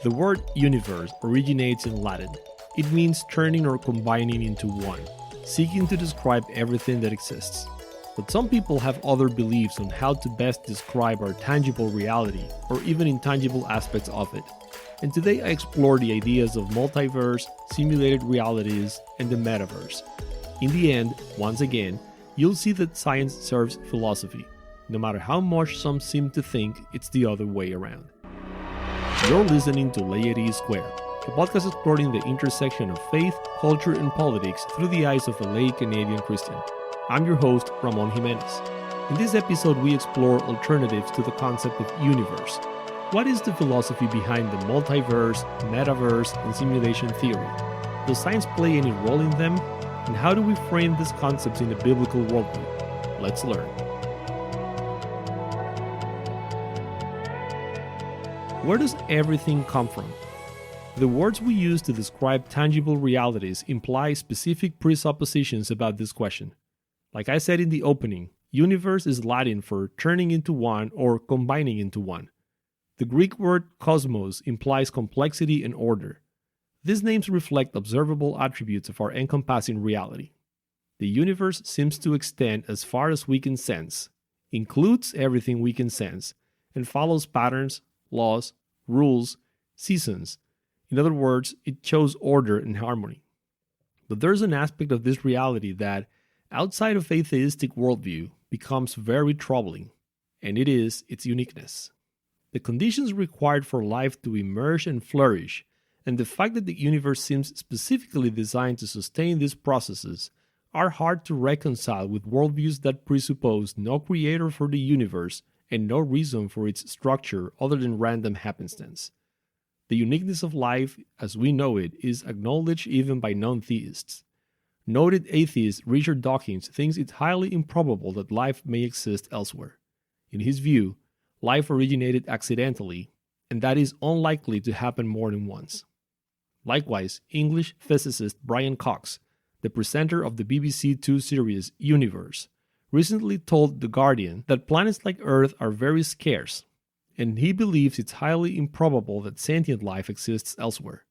The word universe originates in Latin. It means turning or combining into one, seeking to describe everything that exists. But some people have other beliefs on how to best describe our tangible reality or even intangible aspects of it. And today I explore the ideas of multiverse, simulated realities, and the metaverse. In the end, once again, you'll see that science serves philosophy, no matter how much some seem to think it's the other way around. You're listening to Laity Square, a podcast exploring the intersection of faith, culture, and politics through the eyes of a lay Canadian Christian. I'm your host, Ramon Jimenez. In this episode, we explore alternatives to the concept of universe. What is the philosophy behind the multiverse, metaverse, and simulation theory? Does science play any role in them? And how do we frame these concepts in a biblical worldview? Let's learn. Where does everything come from? The words we use to describe tangible realities imply specific presuppositions about this question. Like I said in the opening, universe is Latin for turning into one or combining into one. The Greek word cosmos implies complexity and order. These names reflect observable attributes of our encompassing reality. The universe seems to extend as far as we can sense, includes everything we can sense, and follows patterns, laws, rules, seasons. In other words, it shows order and harmony. But there's an aspect of this reality that, outside of atheistic worldview, becomes very troubling, and it is its uniqueness. The conditions required for life to emerge and flourish, and the fact that the universe seems specifically designed to sustain these processes, are hard to reconcile with worldviews that presuppose no creator for the universe and no reason for its structure other than random happenstance. The uniqueness of life, as we know it, is acknowledged even by non-theists. Noted atheist Richard Dawkins thinks it highly improbable that life may exist elsewhere. In his view, life originated accidentally, and that is unlikely to happen more than once. Likewise, English physicist Brian Cox, the presenter of the BBC Two series Universe, recently told The Guardian that planets like Earth are very scarce, and he believes it's highly improbable that sentient life exists elsewhere.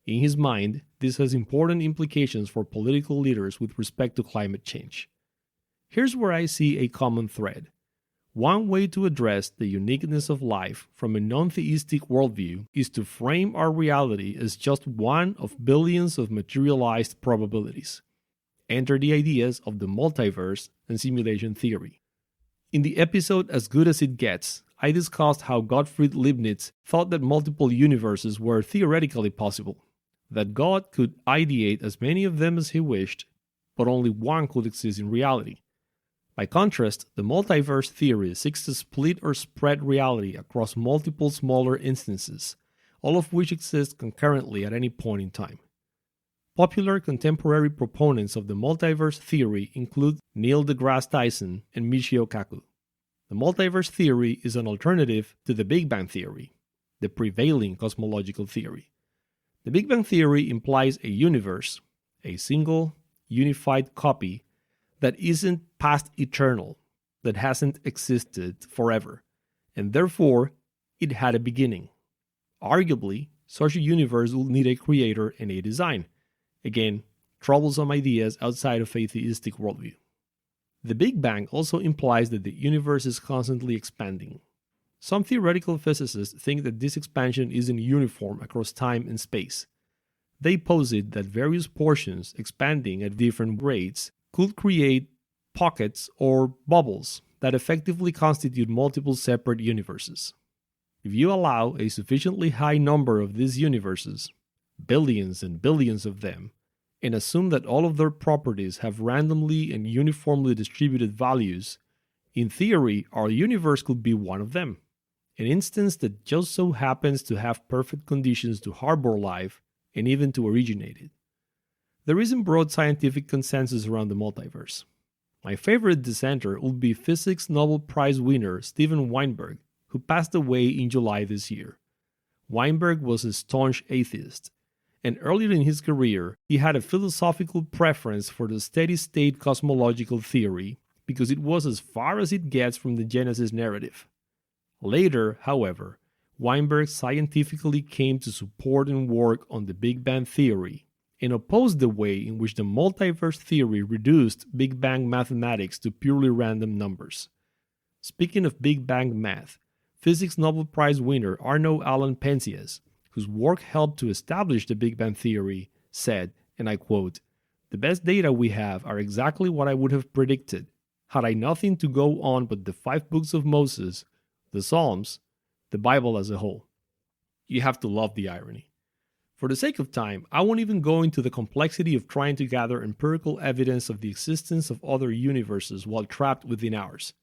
In his mind, this has important implications for political leaders with respect to climate change. Here's where I see a common thread. One way to address the uniqueness of life from a non-theistic worldview is to frame our reality as just one of billions of materialized probabilities. Enter the ideas of the multiverse and simulation theory. In the episode As Good as It Gets, I discussed how Gottfried Leibniz thought that multiple universes were theoretically possible, that God could ideate as many of them as he wished, but only one could exist in reality. By contrast, the multiverse theory seeks to split or spread reality across multiple smaller instances, all of which exist concurrently at any point in time. Popular contemporary proponents of the multiverse theory include Neil deGrasse Tyson and Michio Kaku. The multiverse theory is an alternative to the Big Bang theory, the prevailing cosmological theory. The Big Bang theory implies a universe, a single, unified copy, that isn't past eternal, that hasn't existed forever, and therefore it had a beginning. Arguably, such a universe will need a creator and a design. Again, troublesome ideas outside of atheistic worldview. The Big Bang also implies that the universe is constantly expanding. Some theoretical physicists think that this expansion isn't uniform across time and space. They posit that various portions expanding at different rates could create pockets or bubbles that effectively constitute multiple separate universes. If you allow a sufficiently high number of these universes, billions and billions of them, and assume that all of their properties have randomly and uniformly distributed values, in theory, our universe could be one of them, an instance that just so happens to have perfect conditions to harbor life and even to originate it. There isn't broad scientific consensus around the multiverse. My favorite dissenter would be physics Nobel Prize winner Steven Weinberg, who passed away in July this year. Weinberg was a staunch atheist, and earlier in his career, he had a philosophical preference for the steady-state cosmological theory because it was as far as it gets from the Genesis narrative. Later, however, Weinberg scientifically came to support and work on the Big Bang Theory and opposed the way in which the multiverse theory reduced Big Bang mathematics to purely random numbers. Speaking of Big Bang math, Physics Nobel Prize winner Arno Allan Penzias, whose work helped to establish the Big Bang Theory, said, and I quote, "The best data we have are exactly what I would have predicted, had I nothing to go on but the 5 books of Moses, the Psalms, the Bible as a whole." You have to love the irony. For the sake of time, I won't even go into the complexity of trying to gather empirical evidence of the existence of other universes while trapped within ours.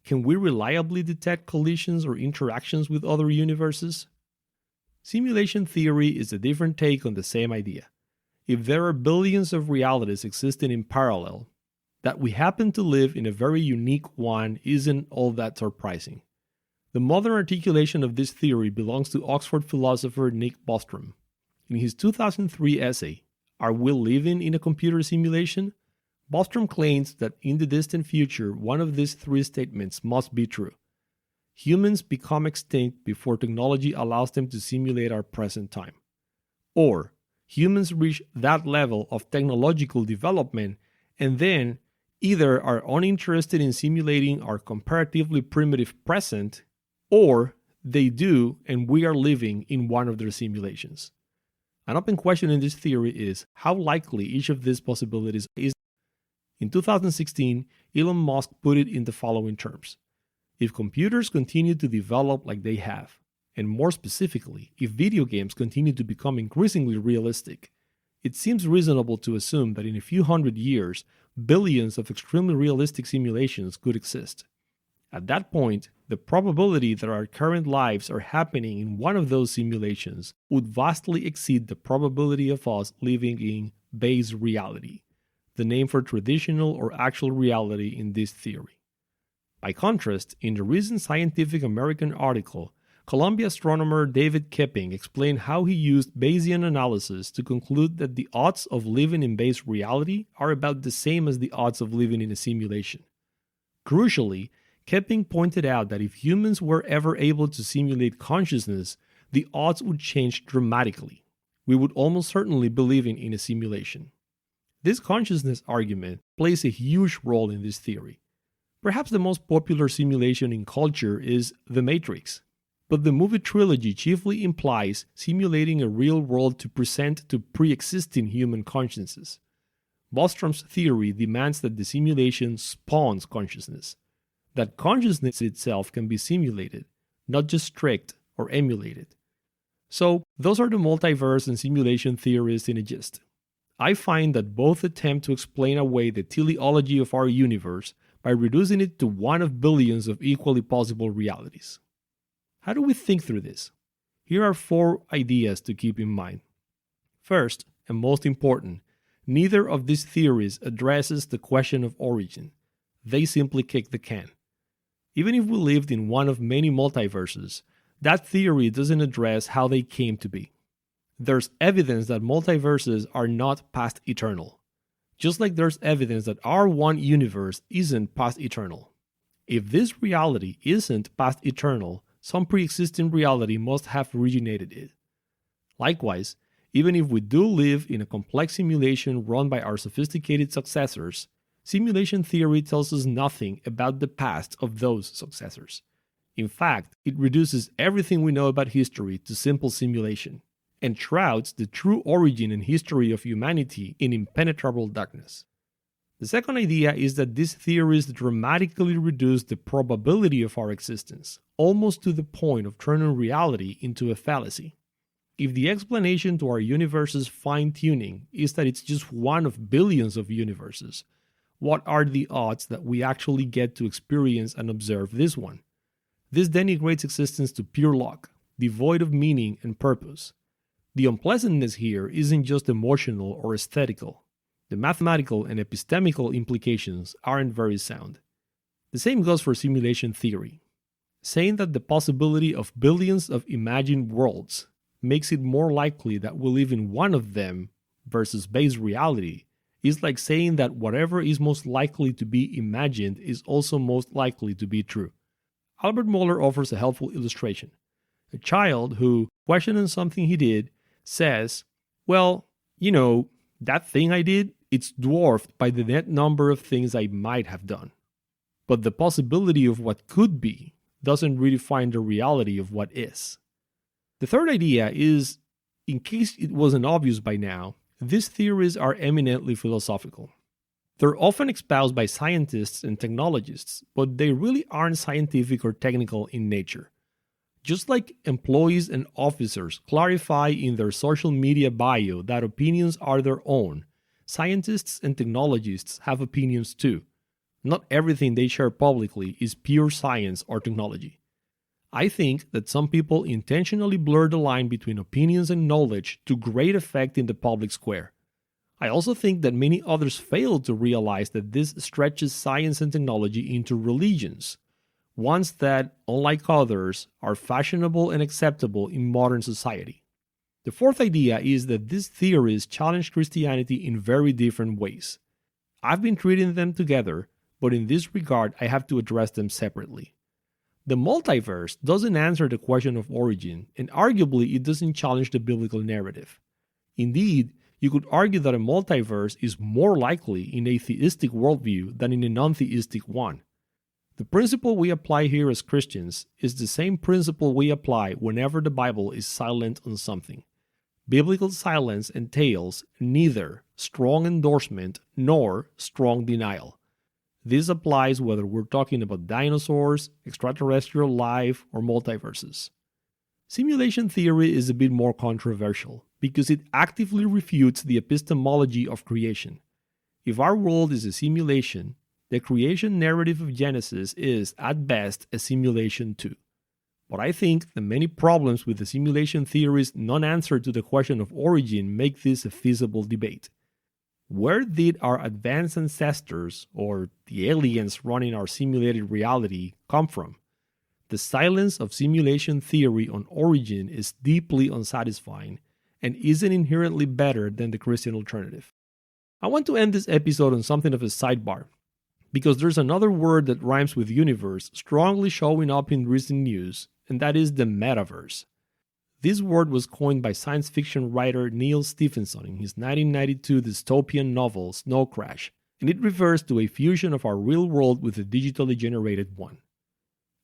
Can we reliably detect collisions or interactions with other universes? Simulation theory is a different take on the same idea. If there are billions of realities existing in parallel, that we happen to live in a very unique one isn't all that surprising. The modern articulation of this theory belongs to Oxford philosopher Nick Bostrom. In his 2003 essay, "Are We Living in a Computer Simulation?" Bostrom claims that in the distant future, one of these 3 statements must be true. Humans become extinct before technology allows them to simulate our present time. Or, humans reach that level of technological development and then either are uninterested in simulating our comparatively primitive present, or they do and we are living in one of their simulations. An open question in this theory is how likely each of these possibilities is. In 2016, Elon Musk put it in the following terms. If computers continue to develop like they have, and more specifically, if video games continue to become increasingly realistic, it seems reasonable to assume that in a few hundred years, billions of extremely realistic simulations could exist. At that point, the probability that our current lives are happening in one of those simulations would vastly exceed the probability of us living in base reality, the name for traditional or actual reality in this theory. By contrast, in the recent Scientific American article, Columbia astronomer David Kipping explained how he used Bayesian analysis to conclude that the odds of living in base reality are about the same as the odds of living in a simulation. Crucially, Kipping pointed out that if humans were ever able to simulate consciousness, the odds would change dramatically. We would almost certainly be living in a simulation. This consciousness argument plays a huge role in this theory. Perhaps the most popular simulation in culture is The Matrix, but the movie trilogy chiefly implies simulating a real world to present to pre-existing human consciousnesses. Bostrom's theory demands that the simulation spawns consciousness, that consciousness itself can be simulated, not just tricked or emulated. So, those are the multiverse and simulation theories in a gist. I find that both attempt to explain away the teleology of our universe by reducing it to one of billions of equally possible realities. How do we think through this? Here are 4 ideas to keep in mind. First, and most important, neither of these theories addresses the question of origin. They simply kick the can. Even if we lived in one of many multiverses, that theory doesn't address how they came to be. There's evidence that multiverses are not past eternal, just like there's evidence that our one universe isn't past eternal. If this reality isn't past eternal, some pre-existing reality must have originated it. Likewise, even if we do live in a complex simulation run by our sophisticated successors, simulation theory tells us nothing about the past of those successors. In fact, it reduces everything we know about history to simple simulation, and shrouds the true origin and history of humanity in impenetrable darkness. The second idea is that these theories dramatically reduce the probability of our existence, almost to the point of turning reality into a fallacy. If the explanation to our universe's fine-tuning is that it's just one of billions of universes, what are the odds that we actually get to experience and observe this one? This denigrates existence to pure luck, devoid of meaning and purpose. The unpleasantness here isn't just emotional or aesthetical. The mathematical and epistemical implications aren't very sound. The same goes for simulation theory. Saying that the possibility of billions of imagined worlds makes it more likely that we live in one of them versus base reality is like saying that whatever is most likely to be imagined is also most likely to be true. Albert Mohler offers a helpful illustration. A child who, questioning something he did, says, well, that thing I did, it's dwarfed by the net number of things I might have done. But the possibility of what could be doesn't redefine the reality of what is. The third idea is, in case it wasn't obvious by now, these theories are eminently philosophical. They're often espoused by scientists and technologists, but they really aren't scientific or technical in nature. Just like employees and officers clarify in their social media bio that opinions are their own, scientists and technologists have opinions too. Not everything they share publicly is pure science or technology. I think that some people intentionally blur the line between opinions and knowledge to great effect in the public square. I also think that many others fail to realize that this stretches science and technology into religions, ones that, unlike others, are fashionable and acceptable in modern society. The fourth idea is that these theories challenge Christianity in very different ways. I've been treating them together, but in this regard I have to address them separately. The multiverse doesn't answer the question of origin, and arguably it doesn't challenge the biblical narrative. Indeed, you could argue that a multiverse is more likely in a theistic worldview than in a non-theistic one. The principle we apply here as Christians is the same principle we apply whenever the Bible is silent on something. Biblical silence entails neither strong endorsement nor strong denial. This applies whether we're talking about dinosaurs, extraterrestrial life, or multiverses. Simulation theory is a bit more controversial because it actively refutes the epistemology of creation. If our world is a simulation, the creation narrative of Genesis is, at best, a simulation too. But I think the many problems with the simulation theory's non-answer to the question of origin make this a feasible debate. Where did our advanced ancestors, or the aliens running our simulated reality, come from? The silence of simulation theory on origin is deeply unsatisfying and isn't inherently better than the Christian alternative. I want to end this episode on something of a sidebar, because there's another word that rhymes with universe strongly showing up in recent news, and that is the metaverse. This word was coined by science fiction writer Neil Stephenson in his 1992 dystopian novel Snow Crash, and it refers to a fusion of our real world with a digitally generated one.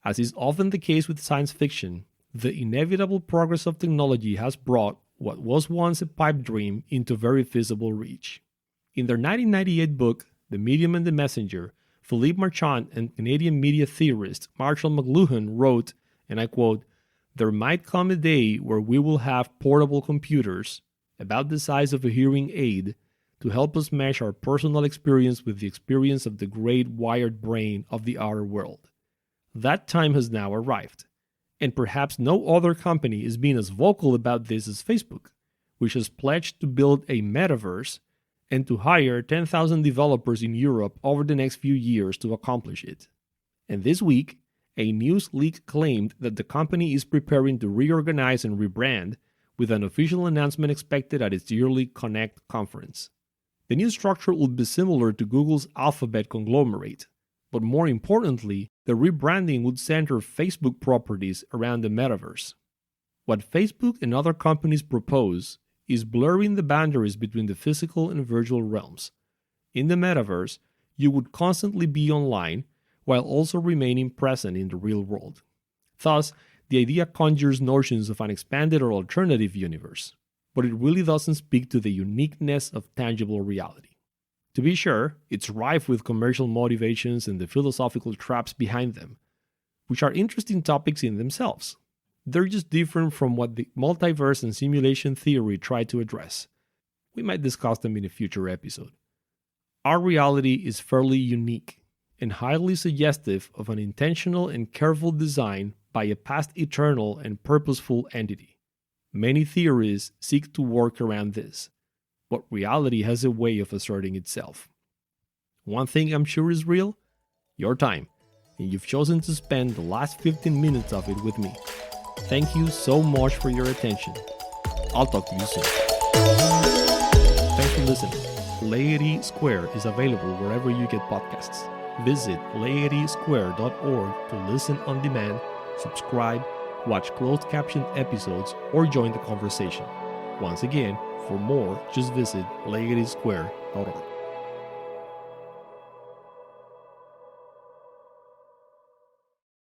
As is often the case with science fiction, the inevitable progress of technology has brought what was once a pipe dream into very feasible reach. In their 1998 book, The Medium and the Messenger, Philippe Marchand and Canadian media theorist Marshall McLuhan wrote, and I quote, "There might come a day where we will have portable computers, about the size of a hearing aid, to help us mesh our personal experience with the experience of the great wired brain of the outer world. That time has now arrived, and perhaps no other company is being as vocal about this as Facebook, which has pledged to build a metaverse and to hire 10,000 developers in Europe over the next few years to accomplish it. And this week, a news leak claimed that the company is preparing to reorganize and rebrand, with an official announcement expected at its yearly Connect conference. The new structure would be similar to Google's Alphabet conglomerate, but more importantly, the rebranding would center Facebook properties around the metaverse. What Facebook and other companies propose is blurring the boundaries between the physical and virtual realms. In the metaverse, you would constantly be online while also remaining present in the real world. Thus, the idea conjures notions of an expanded or alternative universe, but it really doesn't speak to the uniqueness of tangible reality. To be sure, it's rife with commercial motivations and the philosophical traps behind them, which are interesting topics in themselves. They're just different from what the multiverse and simulation theory try to address. We might discuss them in a future episode. Our reality is fairly unique and highly suggestive of an intentional and careful design by a past eternal and purposeful entity. Many theories seek to work around this, but reality has a way of asserting itself. One thing I'm sure is real: your time, and you've chosen to spend the last 15 minutes of it with me. Thank you so much for your attention. I'll talk to you soon. Thanks for listening. Laity Square is available wherever you get podcasts. Visit laitysquare.org to listen on demand, subscribe, watch closed captioned episodes, or join the conversation. Once again, for more, just visit legatysquare.org.